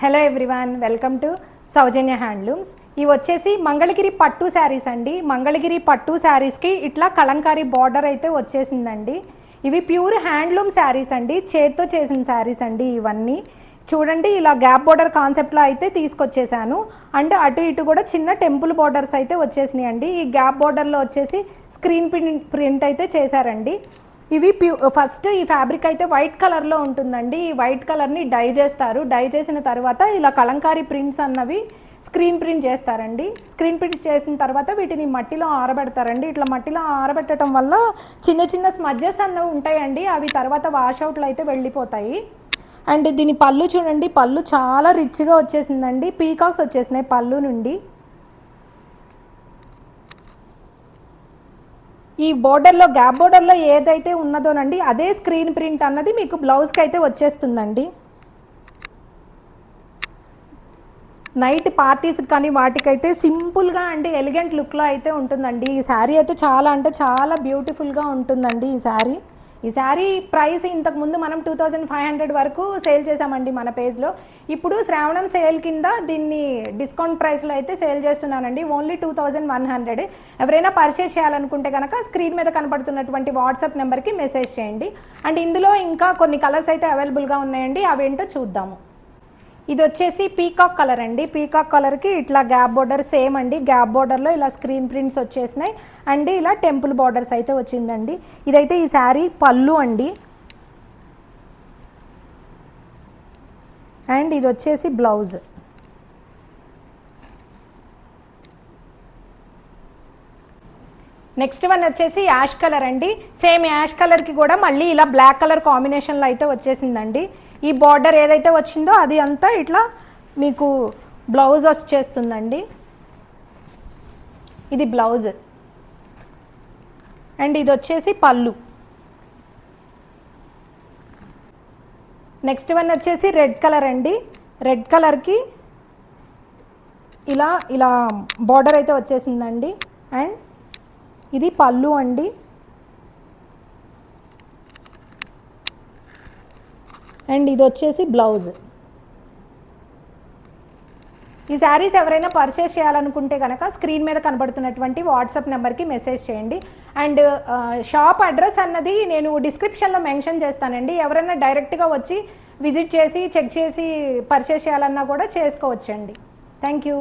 Hello everyone, welcome to Soujanya handlooms. ఇవి వచ్చేసి మంగళగిరి పట్టు శారీస్ అండి. మంగళగిరి పట్టు శారీస్కి ఇట్లా కలంకారీ బార్డర్ అయితే వచ్చేసిందండి. ఇవి ప్యూర్ హ్యాండ్లూమ్ శారీస్ అండి, చేత్తో చేసిన శారీస్ అండి. ఇవన్నీ చూడండి, ఇలా గ్యాప్ బార్డర్ కాన్సెప్ట్లో అయితే తీసుకొచ్చేసాను. అండ్ అటు ఇటు కూడా చిన్న టెంపుల్ బార్డర్స్ అయితే వచ్చేసినాయి అండి. ఈ గ్యాప్ బార్డర్లో వచ్చేసి స్క్రీన్ ప్రింట్ అయితే చేశారండి. ఇవి ఫస్ట్ ఈ ఫ్యాబ్రిక్ అయితే వైట్ కలర్లో ఉంటుందండి. ఈ వైట్ కలర్ని డై చేస్తారు. డై చేసిన తర్వాత ఇలా కలంకారీ ప్రింట్స్ అన్నవి స్క్రీన్ ప్రింట్ చేస్తారండి. స్క్రీన్ ప్రింట్స్ చేసిన తర్వాత వీటిని మట్టిలో ఆరబెడతారండి. ఇట్లా మట్టిలో ఆరబెట్టడం వల్ల చిన్న చిన్న స్మడ్జెస్ అన్నవి ఉంటాయండి. అవి తర్వాత వాషౌట్లు అయితే వెళ్ళిపోతాయి. అండ్ దీని పళ్ళు చూడండి, పళ్ళు చాలా రిచ్గా వచ్చేసిందండి. పీకాక్స్ వచ్చేసినాయి పళ్ళు నుండి. ఈ బోర్డర్లో గ్యాప్ బోర్డర్లో ఏదైతే ఉన్నదోనండి అదే స్క్రీన్ ప్రింట్ అన్నది మీకు బ్లౌజ్కి అయితే వచ్చేస్తుందండి. నైట్ పార్టీస్కి కానీ వాటికైతే సింపుల్గా అండి ఎలిగెంట్ లుక్లో అయితే ఉంటుందండి. ఈ శారీ అయితే చాలా అంటే చాలా బ్యూటిఫుల్గా ఉంటుందండి. ఈ శారీ ప్రైస్ ఇంతకుముందు మనం 2500 వరకు సేల్ చేసామండి మన పేజ్లో. ఇప్పుడు శ్రావణం సేల్ కింద దీన్ని డిస్కౌంట్ ప్రైస్లో అయితే సేల్ చేస్తున్నానండి. ఓన్లీ 2100. ఎవరైనా పర్చేస్ చేయాలనుకుంటే కనుక స్క్రీన్ మీద కనపడుతున్నటువంటి వాట్సాప్ నెంబర్కి మెసేజ్ చేయండి. అండ్ ఇందులో ఇంకా కొన్ని కలర్స్ అయితే అవైలబుల్గా ఉన్నాయండి, అవేంటో చూద్దాము. ఇది వచ్చేసి పీకాక్ కలర్ అండి. పీకాక్ కలర్కి ఇట్లా గ్యాప్ బోర్డర్ సేమ్ అండి. గ్యాప్ బోర్డర్లో ఇలా స్క్రీన్ ప్రింట్స్ వచ్చేసినాయి అండ్ ఇలా టెంపుల్ బార్డర్స్ అయితే వచ్చిందండి. ఇదైతే ఈ శారీ పళ్ళు అండి. అండ్ ఇది వచ్చేసి బ్లౌజ్. నెక్స్ట్ వన్ వచ్చేసి యాష్ కలర్ అండి. సేమ్ యాష్ కలర్కి కూడా మళ్ళీ ఇలా బ్లాక్ కలర్ కాంబినేషన్లో అయితే వచ్చేసిందండి. ఈ బార్డర్ ఏదైతే వచ్చిందో అది అంతా ఇట్లా మీకు బ్లౌజ్ వచ్చేస్తుందండి. ఇది బ్లౌజ్ అండ్ ఇది వచ్చేసి పళ్ళు. నెక్స్ట్ వన్ వచ్చేసి రెడ్ కలర్ అండి. రెడ్ కలర్కి ఇలా ఇలా బార్డర్ అయితే వచ్చేసిందండి. అండ్ ఇది పళ్ళు అండి. అండ్ ఇది వచ్చేసి బ్లౌజ్. ఈ శారీస్ ఎవరైనా పర్చేస్ చేయాలనుకుంటే కనుక స్క్రీన్ మీద కనబడుతున్నటువంటి వాట్సాప్ నెంబర్కి మెసేజ్ చేయండి. అండ్ షాప్ అడ్రస్ అన్నది నేను డిస్క్రిప్షన్లో మెన్షన్ చేస్తానండి. ఎవరైనా డైరెక్ట్గా వచ్చి విజిట్ చేసి చెక్ చేసి పర్చేస్ చేయాలన్నా కూడా చేసుకోవచ్చండి. Thank you.